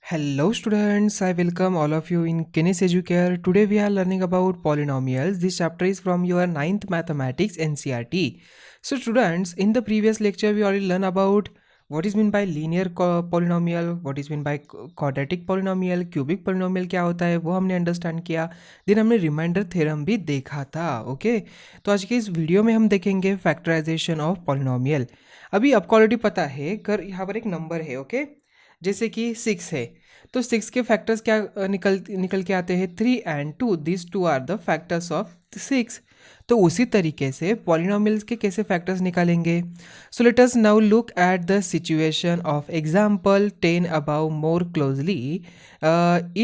Hello students, I welcome all of you in Kenes Educare. Today we are learning about polynomials. This chapter is from your ninth mathematics NCERT. So students, in the previous lecture we already learned about what is meant by linear polynomial, what is meant by quadratic polynomial, cubic polynomial क्या होता है वो हमने understand किया. Then हमने remainder theorem भी देखा था. ओके, तो आज के इस वीडियो में हम देखेंगे फैक्टराइजेशन ऑफ पॉलिनोमियल. अभी आपको ऑलरेडी पता है अगर यहाँ पर एक नंबर है, ओके, जैसे कि 6 है तो 6 के फैक्टर्स क्या निकल के आते हैं 3 and 2. This 2 are the factors of 6. तो उसी तरीके से पॉलिनोमियल्स के कैसे फैक्टर्स निकालेंगे. So let us now look at the situation of example 10 about more closely.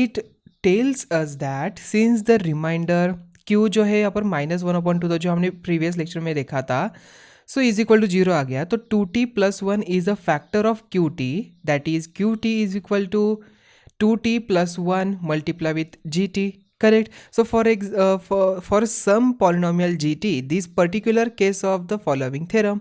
It tells us that since the remainder q जो है यहाँ पर -1/2 जो हमने प्रीवियस लेक्चर में देखा था, सो इज इक्वल टू 0 आ गया. तो 2t + 1 is a factor of qt, that is qt is equal to 2t + 1 multiply with gt. Correct. So for some polynomial gt, this particular case of the following theorem.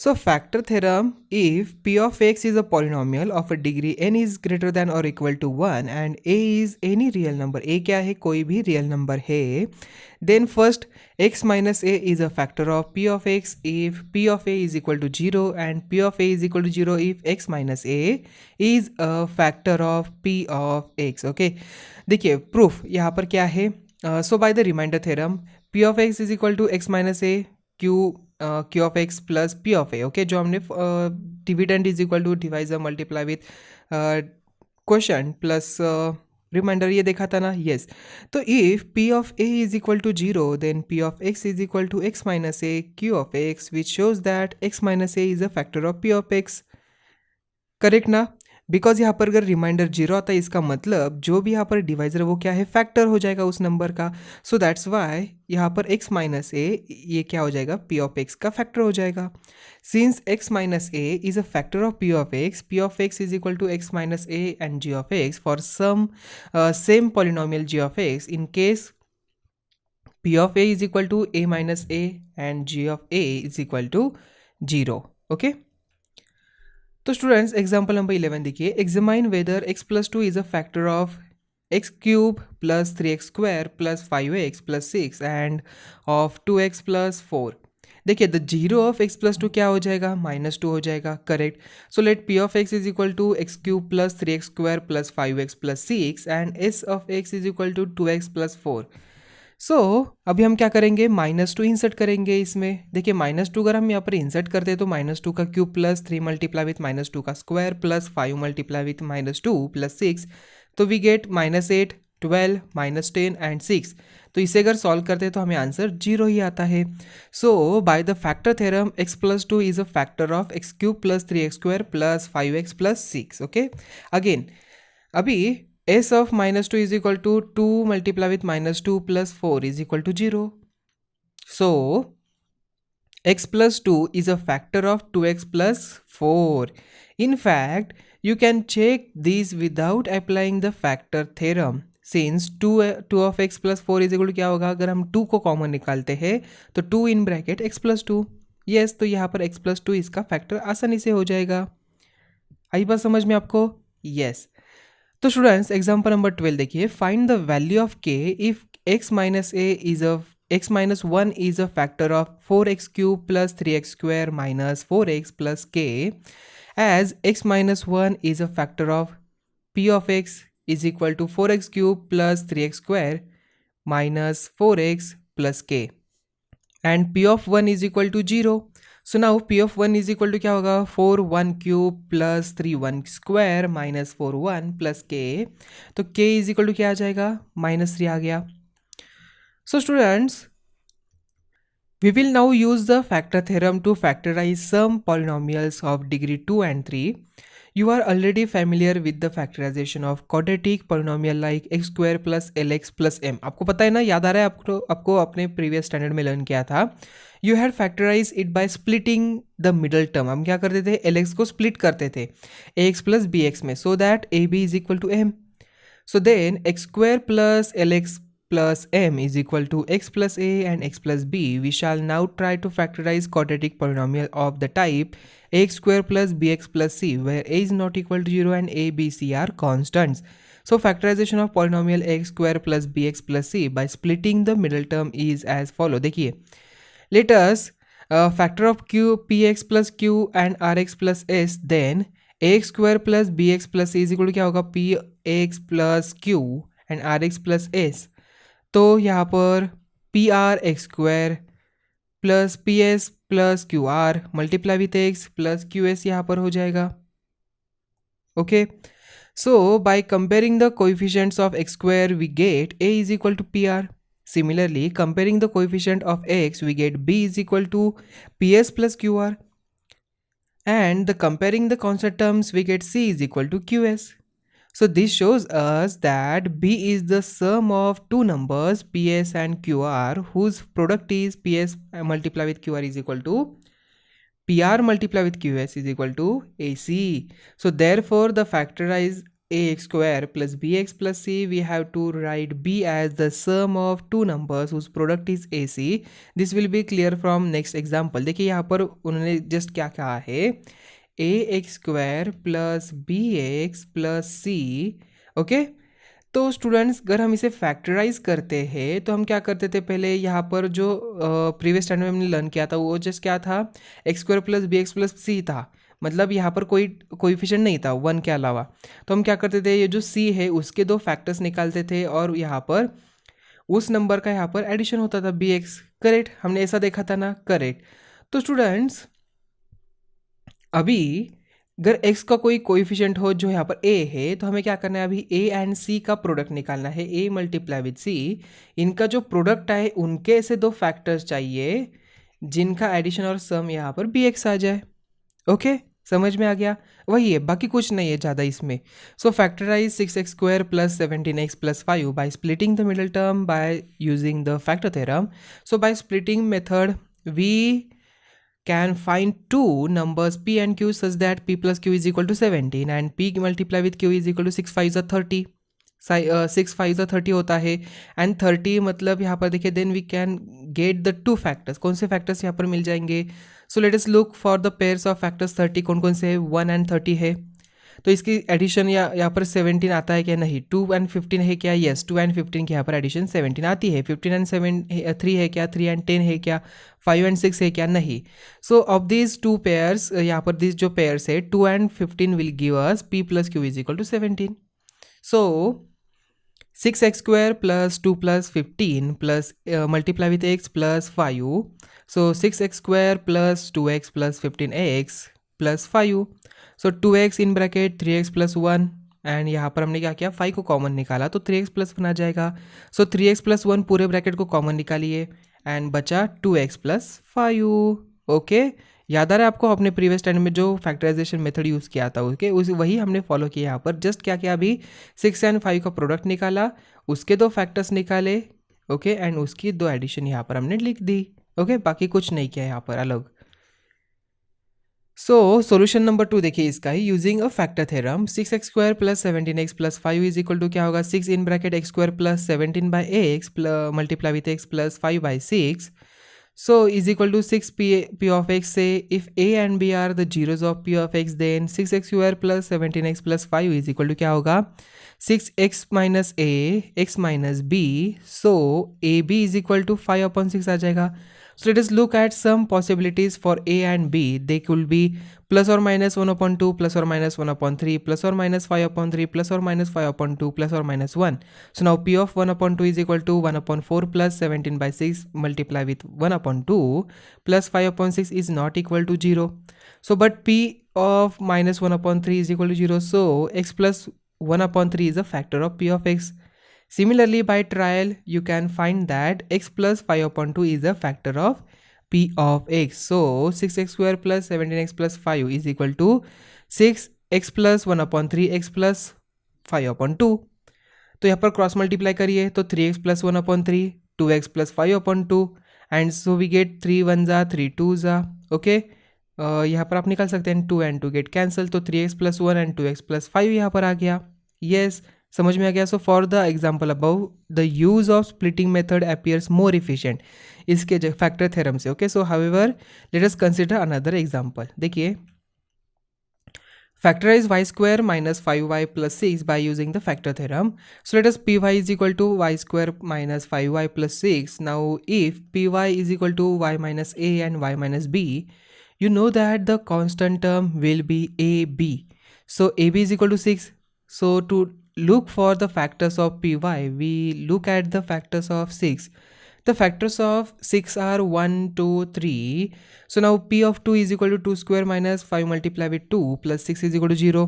So factor theorem, if p of x is a polynomial of a degree n is greater than or equal to 1 and a is any real number, a क्या है, कोई भी real number है, then first x minus a is a factor of p of x if p of a is equal to 0 and p of a is equal to 0 if x minus a is a factor of p of x. Okay, देखिए proof यहाँ पर क्या है. So by the remainder theorem p of x is equal to x minus a q of x plus p of a. Okay, जो हमने dividend is equal to divisor multiply with question plus remainder ये देखा था ना. Yes, तो if p of a is equal to 0 then p of x is equal to x minus a q of x which shows that x minus A is a factor of p of x. Correct ना, because यहाँ पर अगर reminder 0 आता है इसका मतलब जो भी यहाँ पर डिवाइजर है वो क्या है, फैक्टर हो जाएगा उस नंबर का. सो दैट्स वाई यहाँ पर x माइनस ए ये क्या हो जाएगा, p ऑफ x का फैक्टर हो जाएगा. Since x minus A is a factor of p of x is equal to x minus A and g of x for some same polynomial g of x in case p of a is equal to a minus A and g of a is equal to 0. Okay, तो students example number 11 देखिए. Examine whether x plus 2 is a factor of x cube plus 3x square plus 5x plus 6 and of 2x plus 4. देखिए the zero of x plus 2 क्या हो जाएगा, -2 हो जाएगा. Correct. So let p of x is equal to x cube plus 3x square plus 5x plus 6 and s of x is equal to 2x plus 4. So अभी हम क्या करेंगे, -2 insert करेंगे इसमें. देखिए -2 अगर हम यहाँ पर इंसर्ट करते हैं तो -2 का क्यूब प्लस 3 मल्टीप्लाई विथ -2 का square plus 5 multiply with -2 plus 6, तो वी गेट -8 12 -10 एंड 6. तो इसे अगर सॉल्व करते हैं तो हमें आंसर 0 ही आता है. So by the factor theorem x plus 2 is a factor of x cube plus 3x square plus 5x plus 6. Okay, again अभी s of -2 is equal to 2 multiply with -2 plus 4 is equal to 0. So x plus 2 is a factor of 2x plus 4. In fact, you can check this without applying the factor theorem. Since 2 of x plus 4 is equal to क्या होगा, अगर हम 2 को common निकालते हैं तो 2 इन bracket x plus 2. Yes, तो यहाँ पर x plus 2 इसका फैक्टर आसानी से हो जाएगा. आई बात समझ में आपको. यस, तो स्टूडेंट्स एग्जांपल नंबर 12 देखिए. Find the value of k if x minus A is a x minus 1 is a factor of 4x cube plus 3x square minus 4x plus k as x minus 1 is a factor of p of x is equal to 4x cube plus 3x square minus 4x plus k and p of 1 is equal to 0. So now p of 1 is equal to क्या होगा, 4 1 cube plus 3 1 square minus 4 1 plus k. तो k is equal to क्या आ जाएगा, -3 आ गया. So students we will now use the factor theorem to factorise some polynomials of degree 2 and 3. You are already familiar with the factorization of quadratic polynomial like x square plus lx plus m. आपको पता है ना, याद आ रहा है आपको अपने previous standard में लर्न किया था. You had factorise it by splitting the middle term. हम क्या करते थे, lx को स्प्लिट करते थे ax प्लस bx में, so that ab is equal to m. So then x square plus lx plus m is equal to x plus a and x plus b, we shall now try to factorize quadratic polynomial of the type ax square plus bx plus c, where a is not equal to 0 and a, b, c are constants. So factorization of polynomial x square plus bx plus c by splitting the middle term is as follow. देखिए, let us factor of q px plus q and rx plus s, then ax square plus bx plus c is equal to क्या होगा, px plus q and rx plus s. तो यहाँ पर P R X square plus P S plus Q R multiply with X plus Q S यहाँ पर हो जाएगा. Okay, so by comparing the coefficients of X square we get a is equal to pr. Similarly, comparing the coefficient of x, we get b is equal to ps plus qr. And comparing the constant terms, we get c is equal to qs. So this shows us that b is the sum of two numbers ps and qr whose product is ps multiplied with qr is equal to pr multiplied with qs is equal to ac. So therefore the factorize ax square plus bx plus c, we have to write b as the sum of two numbers whose product is ac. This will be clear from next example. देखिए यहाँ पर उन्होंने just क्या कहा है, a x square plus b x plus c. Okay, तो students अगर हम इसे फैक्टराइज करते हैं तो हम क्या करते थे, पहले यहाँ पर जो प्रीवियस स्टैंडर्ड में हमने लर्न किया था वो जस्ट क्या था, x square plus b x plus c था. मतलब यहाँ पर कोई कोएफिशिएंट नहीं था वन के अलावा. तो हम क्या करते थे, ये जो सी है उसके दो फैक्टर्स निकालते थे और यहाँ पर उस नंबर का यहाँ पर एडिशन होता था बी एक्स. करेक्ट, हमने ऐसा देखा था ना. करेक्ट. तो स्टूडेंट्स अभी अगर x का कोई कोएफिशिएंट हो जो यहाँ पर a है, तो हमें क्या करना है, अभी a एंड c का प्रोडक्ट निकालना है, a मल्टीप्लाई विथ c. इनका जो प्रोडक्ट आए उनके ऐसे दो फैक्टर्स चाहिए जिनका एडिशन और सम यहाँ पर bx आ जाए. ओके, समझ में आ गया. वही है, बाकी कुछ नहीं है ज़्यादा इसमें. So factorise 6x square plus 17x plus 5 by splitting the middle term by using the factor theorem. So by splitting method we can find two numbers p and q such that p plus q is equal to 17 and p multiply with q is equal to 6 5 30. 6 5 30 होता है and 30 मतलब यहाँ पर देखिए then we can get the two factors. कौन से factors यहाँ पर मिल जाएंगे. So let us look for the pairs of factors 30. कौन कौन से है, 1 एंड 30 है. तो इसकी एडिशन यहाँ पर 17 आता है क्या, नहीं. 2 एंड 15 है क्या, यस. 2 एंड 15 की यहाँ पर एडिशन 17 आती है. 15 एंड 7 3 है क्या, 3 एंड 10 है क्या, 5 एंड 6 है क्या, नहीं. So of this two pairs, यहाँ पर दिस जो पेयर्स है 2 and 15 will give us p plus q is equal to 17. So 6x square plus 2 plus 15 plus multiply with x plus 5. So 6x square plus 2x plus 15x plus 5. So 2x in bracket 3x plus 1 and यहाँ पर हमने क्या किया, 5 को common निकाला तो 3x plus 1 आ जाएगा. सो 3x plus 1 पूरे ब्रैकेट को कॉमन निकालिए एंड बचा 2x प्लस 5. ओके, याद आ रहा है आपको अपने प्रीवियस टाइम में जो फैक्टराइजेशन मेथड यूज़ किया था उसके वही हमने फॉलो किया. यहाँ पर जस्ट क्या किया, अभी 6 एंड 5 का प्रोडक्ट निकाला, उसके दो फैक्टर्स निकाले. ओके, एंड उसकी दो एडिशन यहाँ पर हमने लिख दी. ओके, बाकी कुछ नहीं किया यहाँ पर अलग. सो सॉल्यूशन नंबर 2 देखिए इसका ही, using a factor theorem 6x square plus 17x plus 5 is equal to क्या होगा, 6 in bracket x square plus 17 by x multiply with x plus 5 by 6. So is equal to 6 p of x से if a and b are the zeros of p of x, then 6x square plus 17x plus 5 is equal to क्या होगा, 6x minus a x minus b. So A B is equal to 5/6 आ जाएगा. So let us look at some possibilities for a and b. They could be plus or minus 1/2, plus or minus 1/3, plus or minus 5/3, plus or minus 5/2, plus or minus 1. So now p of 1/2 is equal to 1/4 plus 17 by 6 multiply with 1/2 plus 5/6 is not equal to 0. So but p of minus 1/3 is equal to 0. So x plus 1/3 is a factor of p of x. Similarly, by trial, you can find that x plus 5/2 is a factor of p of x. So 6x square plus 17x plus 5 is equal to 6x plus 1/3 x plus 5/2. तो यहाँ पर cross multiply करिए तो 3x plus 1/3, 2x plus 5/2 and so we get 3 1 जा 3 2 जा. Okay, यहाँ पर आप निकाल सकते हैं 2 and 2 गेट कैंसिल, तो 3x plus 1 and 2x plus 5 यहाँ पर आ गया. यस, समझ में आ गया? So for the example above the use of splitting method appears more efficient, इसके फैक्टर थ्योरम से। ओके, सो however let us consider another example. देखिए, factorize y square minus 5y plus 6 by using the factor theorem. So let us py is equal to y square minus 5y plus 6. Now if py is equal to y minus a and y minus b, you know that the constant term will be ab. So ab is equal to 6. So to look for the factors of py, we look at the factors of 6. The factors of 6 are 1, 2, 3. So now p of 2 is equal to 2 square minus 5 multiplied with 2 plus 6 is equal to 0.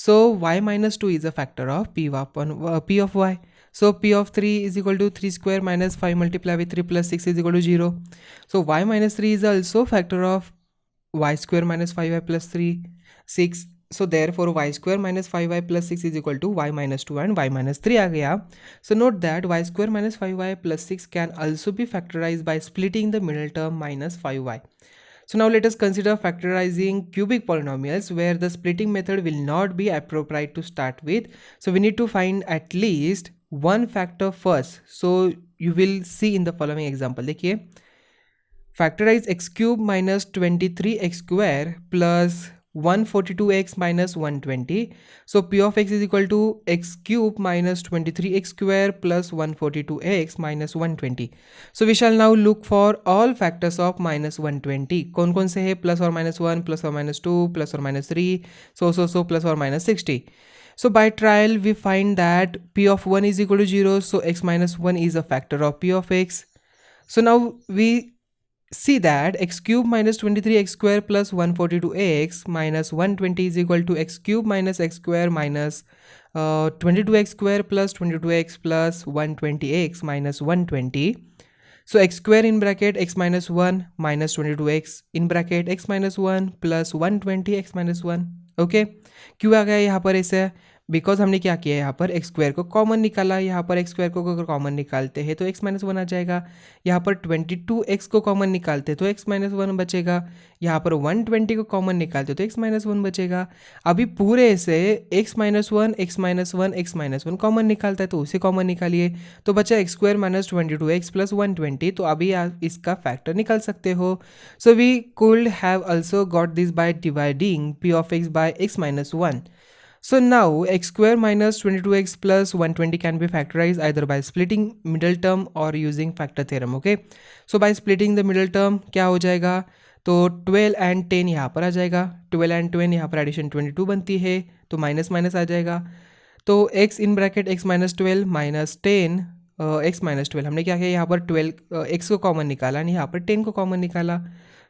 So y minus 2 is a factor of p of y. So p of 3 is equal to 3 square minus 5 multiplied with 3 plus 6 is equal to 0. So y minus 3 is also factor of y square minus 5y plus 3, 6. So therefore y square minus 5y plus 6 is equal to y minus 2 and y minus 3 आ गया. So note that y square minus 5y plus 6 can also be factorized by splitting the middle term minus 5y. So now let us consider factorizing cubic polynomials where the splitting method will not be appropriate to start with. So we need to find at least one factor first. So you will see in the following example. देखिए, factorize x cube minus 23x square plus 142x minus 120. So p of x is equal to x cube minus 23x square plus 142x minus 120. So we shall now look for all factors of minus 120. कौन कौन से है? Plus और minus 1, plus और minus 2, plus और minus 3, so plus और minus 60. So by trial we find that p of 1 is equal to 0. So x minus 1 is a factor of p of x. So now we see that x cube minus 23x square plus 142x minus 120 is equal to x cube minus x square minus 22x square plus 22x plus 120x minus 120. So x square in bracket x minus 1 minus 22x in bracket x minus 1 plus 120 x minus 1. Okay, क्यों आ गया यहाँ पर ऐसे? Because हमने क्या किया, यहाँ पर एक्स स्क्वायर को कॉमन निकाला. यहाँ पर एक्स स्क्वायर को अगर कॉमन निकालते हैं तो एक्स माइनस 1 आ जाएगा. यहाँ पर 22x को कॉमन निकालते तो एक्स माइनस 1 बचेगा. यहाँ पर 120 को कॉमन निकालते तो एक्स माइनस 1 बचेगा. अभी पूरे से x minus 1 x minus 1 x minus 1 common निकालता है तो उसे कॉमन निकालिए, तो बचा x square minus 22x plus 120. तो अभी आप इसका फैक्टर निकाल सकते हो. So we could have also got this by dividing p of x by x minus 1. So now x square minus 22x plus 120 can be factorized either by splitting middle term or using factor theorem. Okay, so by splitting the middle term क्या हो जाएगा, तो 12 and 10 यहाँ पर आ जाएगा. 12 and 20 यहाँ पर addition 22 बनती है तो माइनस माइनस आ जाएगा. तो x इन bracket x minus 12 minus 10 x minus 12. हमने क्या किया, यहाँ पर 12 x को कॉमन निकाला और यहाँ पर 10 को कॉमन निकाला.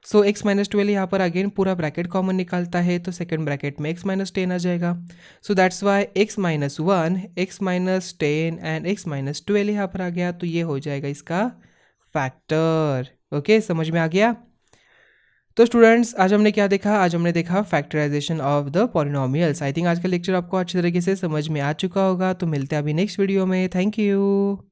सो x माइनस 12 यहाँ पर अगेन पूरा ब्रैकेट कॉमन निकालता है तो सेकंड ब्रैकेट में x माइनस 10 आ जाएगा. So that's why x minus 1 x minus 10 and x minus 12 यहाँ पर आ गया. तो ये हो जाएगा इसका फैक्टर. ओके, समझ में आ गया? तो स्टूडेंट्स, आज हमने क्या देखा? आज हमने देखा factorisation of the polynomials. I think आज का लेक्चर आपको अच्छी तरीके से समझ में आ चुका होगा. तो मिलते हैं अभी नेक्स्ट वीडियो में. Thank you.